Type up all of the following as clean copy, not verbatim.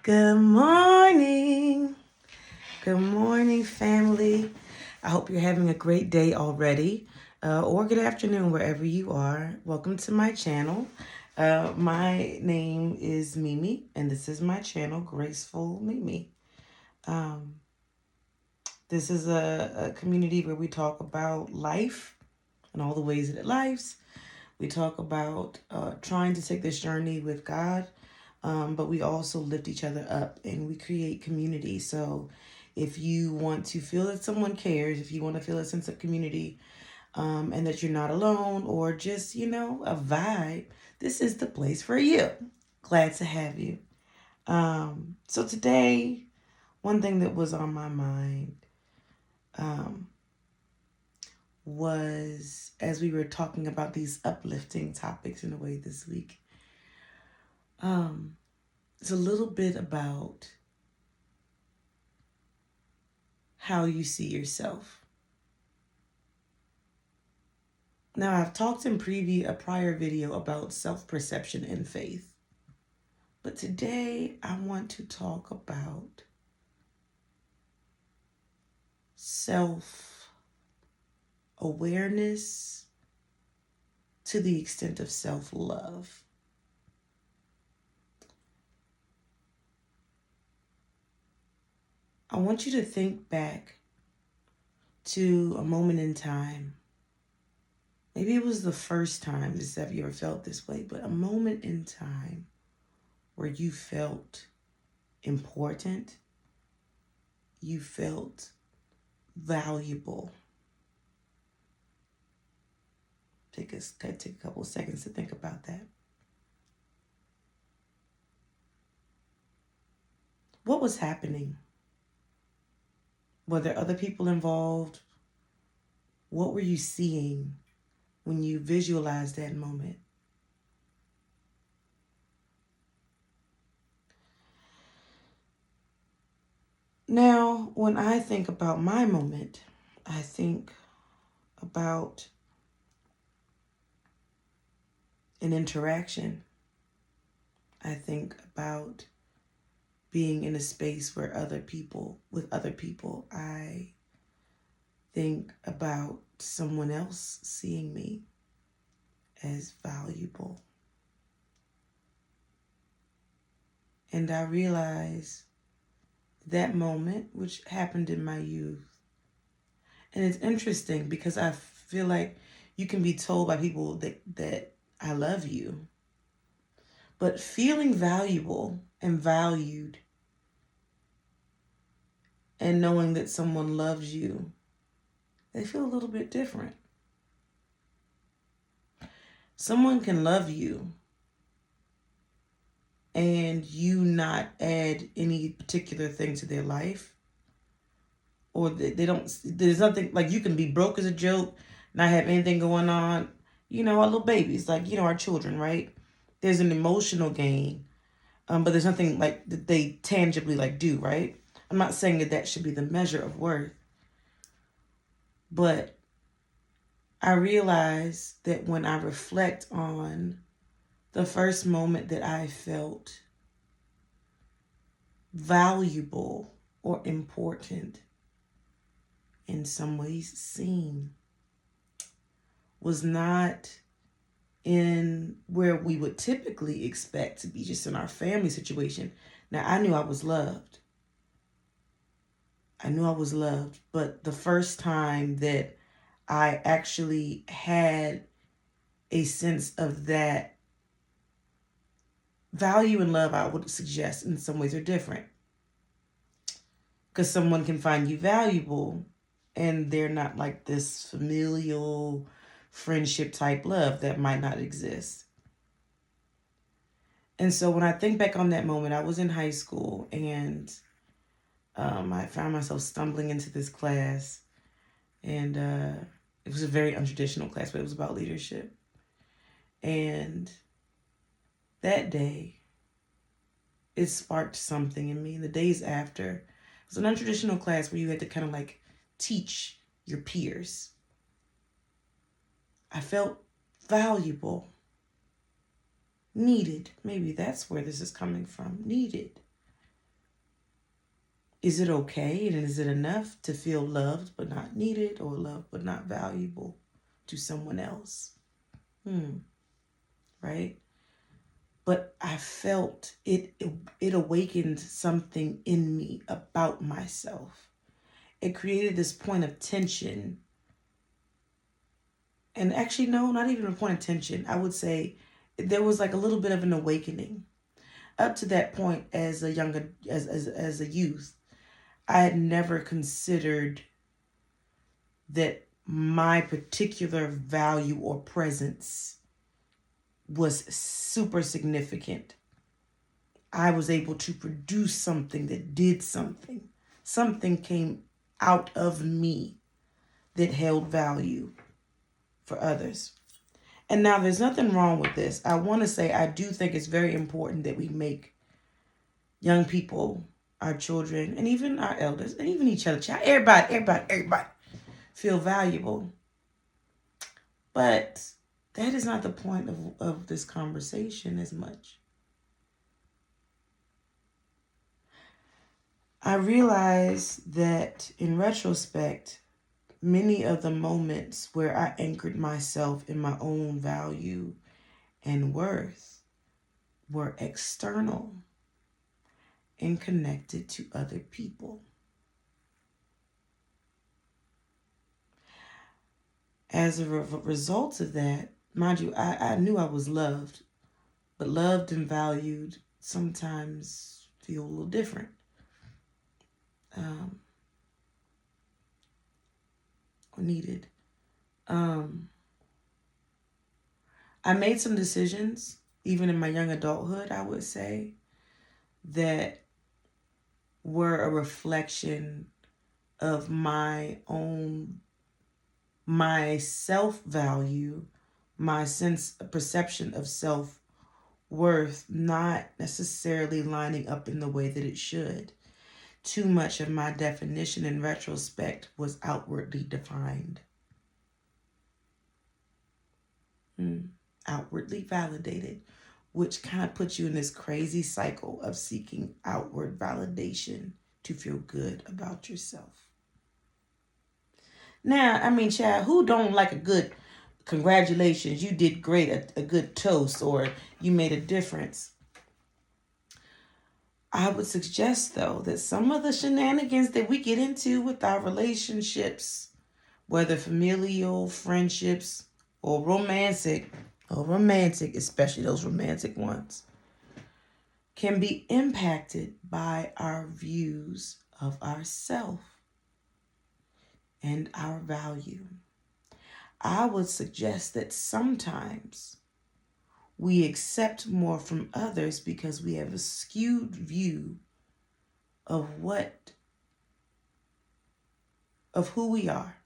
Good morning. Good morning, family. I hope you're having a great day already, or good afternoon, wherever you are. Welcome to my channel. My name is Mimi, and this is my channel, Graceful Mimi. Um, this is a community where we talk about life and all the ways that it lives. We talk about trying to take this journey with God, but we also lift each other up and we create community. So if you want to feel that someone cares, if you want to feel a sense of community, and that you're not alone, or just, a vibe, this is the place for you. Glad to have you. So today, one thing that was on my mind um, was as we were talking about these uplifting topics in a way this week. It's a little bit about how you see yourself. Now, I've talked in a prior video about self-perception and faith. But today, I want to talk about self-awareness to the extent of self-love. I want you to think back to a moment in time. Maybe it was the first time have you ever felt this way, but a moment in time where you felt important, you felt valuable. Take a couple of seconds to think about that. What was happening? Were there other people involved? What were you seeing when you visualized that moment? Now, when I think about my moment, I think about an interaction. I think about being in a space with other people. I think about someone else seeing me as valuable. And I realize that moment, which happened in my youth. And it's interesting because I feel like you can be told by people that I love you. But feeling valuable and valued and knowing that someone loves you, they feel a little bit different. Someone can love you and you not add any particular thing to their life, or they don't, there's nothing, like you can be broke as a joke, not have anything going on. Our little babies, like, our children, right? There's an emotional gain, but there's nothing like that they tangibly like do, right? I'm not saying that should be the measure of worth, but I realize that when I reflect on the first moment that I felt valuable or important, in some ways seen, was not in where we would typically expect to be, just in our family situation. Now, I knew I was loved. But the first time that I actually had a sense of that value and love, I would suggest in some ways are different. Because someone can find you valuable and they're not like this familial friendship type love that might not exist. And so when I think back on that moment, I was in high school and I found myself stumbling into this class, and it was a very untraditional class, but it was about leadership. And that day, it sparked something in me. And the days after, it was an untraditional class where you had to kind of like teach your peers. I felt valuable, needed. Maybe that's where this is coming from. Needed. Is it okay and is it enough to feel loved but not needed, or loved but not valuable to someone else? Right? But I felt it awakened something in me about myself. It created this point of tension. And actually, no, not even a point of tension. I would say there was like a little bit of an awakening. Up to that point, as a as a youth, I had never considered that my particular value or presence was super significant. I was able to produce something that did something. Something came out of me that held value for others. And now there's nothing wrong with this. I want to say I do think it's very important that we make young people, our children, and even our elders, and even each other, everybody feel valuable. But that is not the point of this conversation as much. I realize that in retrospect, many of the moments where I anchored myself in my own value and worth were external and connected to other people. As a result of that, mind you, I knew I was loved, but loved and valued sometimes feel a little different. Or needed. I made some decisions, even in my young adulthood, I would say, that were a reflection of my self-value, my perception of self-worth, not necessarily lining up in the way that it should. Too much of my definition in retrospect was outwardly defined. Outwardly validated, which kind of puts you in this crazy cycle of seeking outward validation to feel good about yourself. Now, I mean, child, who don't like a good congratulations, you did great, a good toast, or you made a difference? I would suggest, though, that some of the shenanigans that we get into with our relationships, whether familial, friendships, or romantic, especially those romantic ones, can be impacted by our views of ourself and our value. I would suggest that sometimes we accept more from others because we have a skewed view of who we are.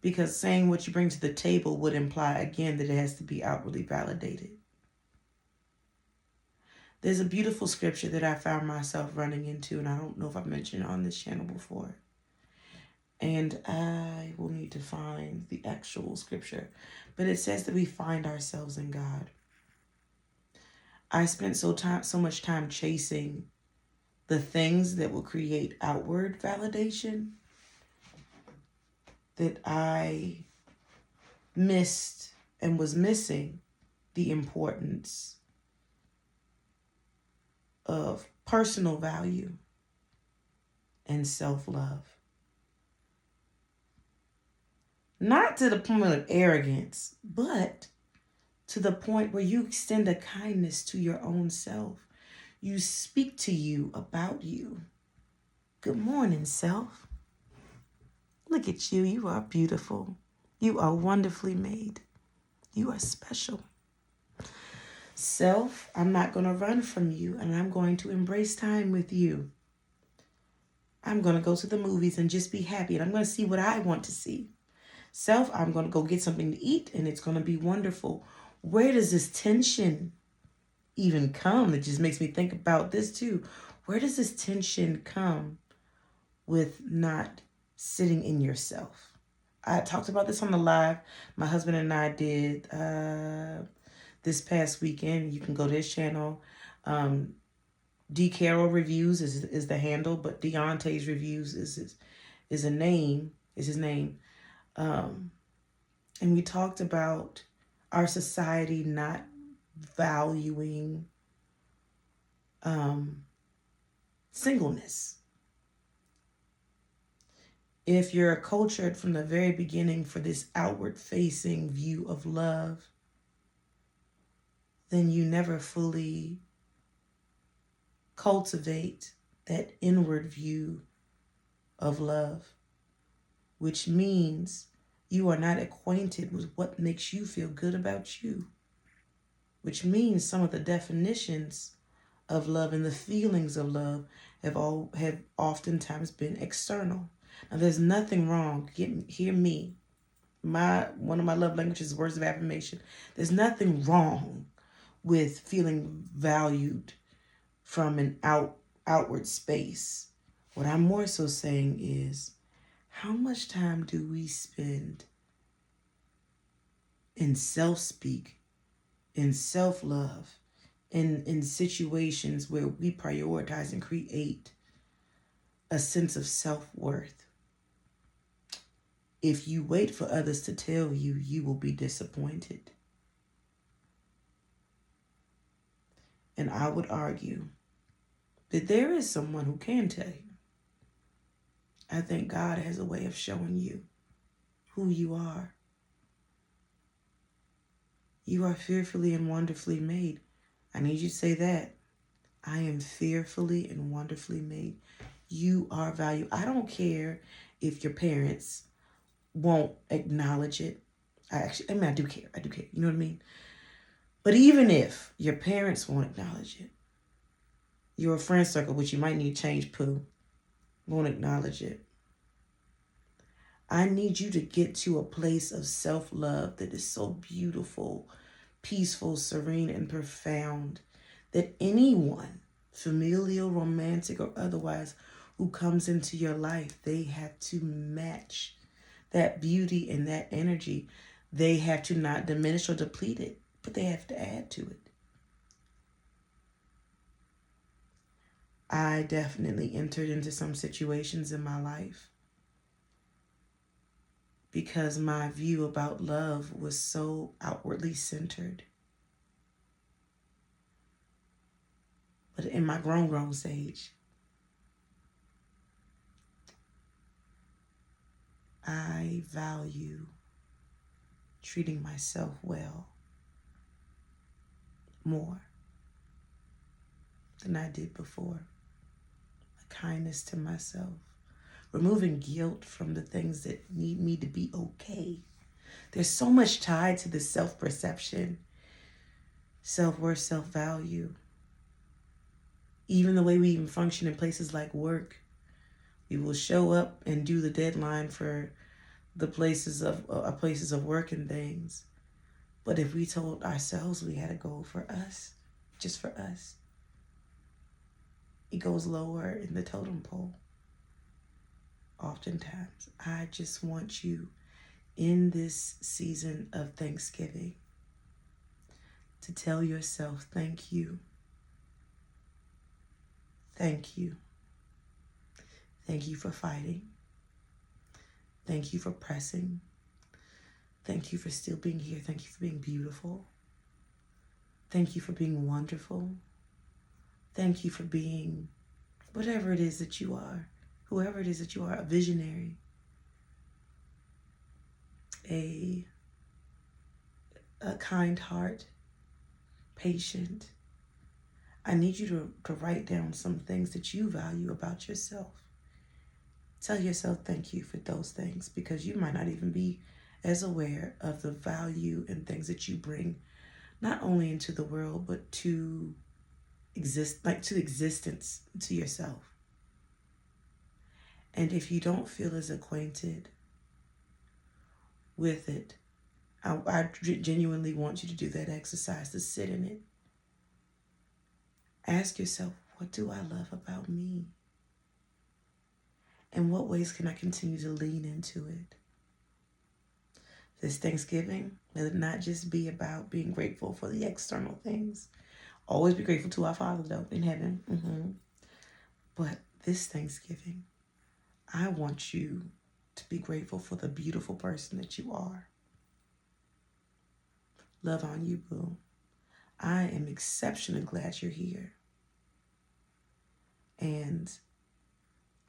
Because saying what you bring to the table would imply, again, that it has to be outwardly validated. There's a beautiful scripture that I found myself running into, and I don't know if I've mentioned it on this channel before. And I will need to find the actual scripture. But it says that we find ourselves in God. I spent so much time chasing the things that will create outward validation that I missed and was missing the importance of personal value and self-love. Not to the point of arrogance, but to the point where you extend a kindness to your own self. You speak to you about you. Good morning, self. Look at you. You are beautiful. You are wonderfully made. You are special. Self, I'm not going to run from you, and I'm going to embrace time with you. I'm going to go to the movies and just be happy, and I'm going to see what I want to see. Self, I'm going to go get something to eat, and it's going to be wonderful. Where does this tension even come? It just makes me think about this too. Where does this tension come with not sitting in yourself? I talked about this on the live my husband and I did this past weekend. You can go to his channel. D. Carroll Reviews is the handle, but Deontay's Reviews is his name. And we talked about our society not valuing singleness. If you're cultured from the very beginning for this outward facing view of love, then you never fully cultivate that inward view of love, which means you are not acquainted with what makes you feel good about you, which means some of the definitions of love and the feelings of love have oftentimes been external. Now, there's nothing wrong. Hear me. One of my love languages is words of affirmation. There's nothing wrong with feeling valued from an outward space. What I'm more so saying is, how much time do we spend in self-speak, in self-love, in situations where we prioritize and create a sense of self-worth? If you wait for others to tell you, you will be disappointed. And I would argue that there is someone who can tell you. I think God has a way of showing you who you are. You are fearfully and wonderfully made. I need you to say that. I am fearfully and wonderfully made. You are valued. I don't care if your parents won't acknowledge it. I do care. I do care. You know what I mean? But even if your parents won't acknowledge it, your friend circle, which you might need to change, won't acknowledge it. I need you to get to a place of self-love that is so beautiful, peaceful, serene, and profound that anyone, familial, romantic, or otherwise, who comes into your life, they have to match that beauty and that energy. They have to not diminish or deplete it, but they have to add to it. I definitely entered into some situations in my life because my view about love was so outwardly centered. But in my grown stage, I value treating myself well more than I did before. A kindness to myself, removing guilt from the things that need me to be okay. There's so much tied to the self-perception, self-worth, self-value. Even the way we even function in places like work. We will show up and do the deadline for the places of work and things. But if we told ourselves we had a goal for us, just for us, it goes lower in the totem pole. Oftentimes, I just want you in this season of Thanksgiving to tell yourself, thank you. Thank you. Thank you for fighting. Thank you for pressing. Thank you for still being here. Thank you for being beautiful. Thank you for being wonderful. Thank you for being whatever it is that you are, whoever it is that you are, a visionary, a kind heart, patient. I need you to write down some things that you value about yourself. Tell yourself thank you for those things, because you might not even be as aware of the value and things that you bring, not only into the world, but to existence, to yourself. And if you don't feel as acquainted with it, I genuinely want you to do that exercise, to sit in it. Ask yourself, what do I love about me? In what ways can I continue to lean into it? This Thanksgiving, let it not just be about being grateful for the external things. Always be grateful to our Father, though, in heaven. But this Thanksgiving, I want you to be grateful for the beautiful person that you are. Love on you, boo. I am exceptionally glad you're here. And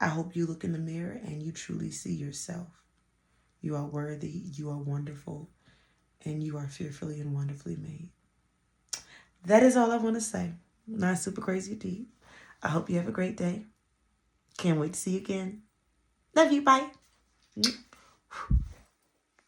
I hope you look in the mirror and you truly see yourself. You are worthy, you are wonderful, and you are fearfully and wonderfully made. That is all I want to say. Not super crazy or deep. I hope you have a great day. Can't wait to see you again. Love you. Bye.